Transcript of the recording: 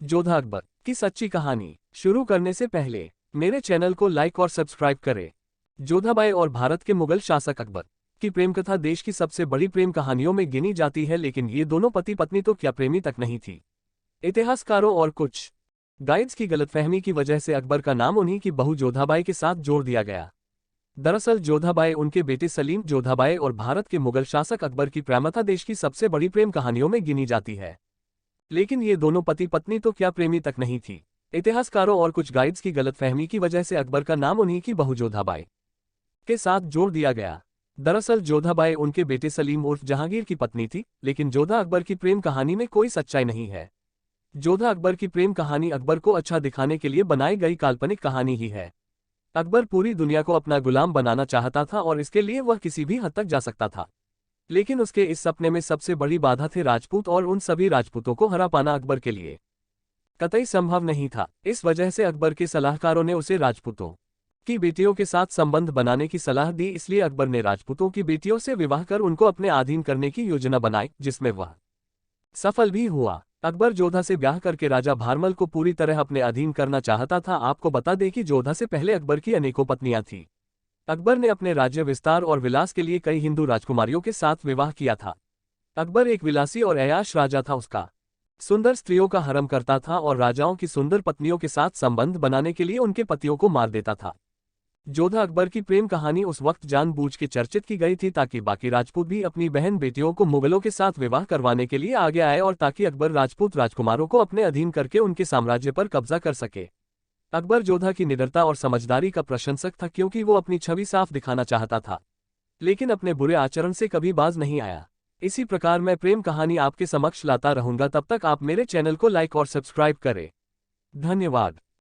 जोधा अकबर की सच्ची कहानी शुरू करने से पहले मेरे चैनल को लाइक और सब्सक्राइब करें। जोधाबाई और भारत के मुगल शासक अकबर की प्रेम कथा देश की सबसे बड़ी प्रेम कहानियों में गिनी जाती है, लेकिन ये दोनों पति पत्नी तो क्या प्रेमी तक नहीं थी। इतिहासकारों और कुछ गाइड्स की गलतफहमी की वजह से अकबर का नाम उन्हीं की बहू जोधाबाई के साथ जोड़ दिया गया। दरअसल जोधाबाई उनके बेटे सलीम जोधाबाई और भारत के मुगल शासक अकबर की प्रेमकथा देश की सबसे बड़ी प्रेम कहानियों में गिनी जाती है। लेकिन ये दोनों पति पत्नी तो क्या प्रेमी तक नहीं थी। इतिहासकारों और कुछ गाइड्स की गलतफहमी की वजह से अकबर का नाम उन्हीं की बहू जोधाबाई के साथ जोड़ दिया गया। दरअसल जोधाबाई उनके बेटे सलीम उर्फ जहांगीर की पत्नी थी, लेकिन जोधा अकबर की प्रेम कहानी में कोई सच्चाई नहीं है। जोधा अकबर की प्रेम कहानी अकबर को अच्छा दिखाने के लिए बनाई गई काल्पनिक कहानी ही है। अकबर पूरी दुनिया को अपना गुलाम बनाना चाहता था और इसके लिए वह किसी भी हद तक जा सकता था। लेकिन उसके इस सपने में सबसे बड़ी बाधा थे राजपूत, और उन सभी राजपूतों को हरा पाना अकबर के लिए कतई संभव नहीं था। इस वजह से अकबर के सलाहकारों ने उसे राजपूतों की बेटियों के साथ संबंध बनाने की सलाह दी। इसलिए अकबर ने राजपूतों की बेटियों से विवाह कर उनको अपने अधीन करने की योजना बनाई, जिसमें वह सफल भी हुआ। अकबर जोधा से ब्याह करके राजा भारमल को पूरी तरह अपने अधीन करना चाहता था। आपको बता दें कि जोधा से पहले अकबर की अनेकों पत्नियां थीं। अकबर ने अपने राज्य विस्तार और विलास के लिए कई हिंदू राजकुमारियों के साथ विवाह किया था। अकबर एक विलासी और ऐयाश राजा था। उसका सुंदर स्त्रियों का हरम करता था और राजाओं की सुंदर पत्नियों के साथ संबंध बनाने के लिए उनके पतियों को मार देता था। जोधा अकबर की प्रेम कहानी उस वक्त जानबूझ के चर्चित की गई थी ताकि बाकी राजपूत भी अपनी बहन बेटियों को मुगलों के साथ विवाह करवाने के लिए आगे आए और ताकि अकबर राजपूत राजकुमारों को अपने अधीन करके उनके साम्राज्य पर कब्जा कर सके। अकबर जोधा की निडरता और समझदारी का प्रशंसक था, क्योंकि वो अपनी छवि साफ दिखाना चाहता था, लेकिन अपने बुरे आचरण से कभी बाज नहीं आया। इसी प्रकार मैं प्रेम कहानी आपके समक्ष लाता रहूंगा। तब तक आप मेरे चैनल को लाइक और सब्सक्राइब करें। धन्यवाद।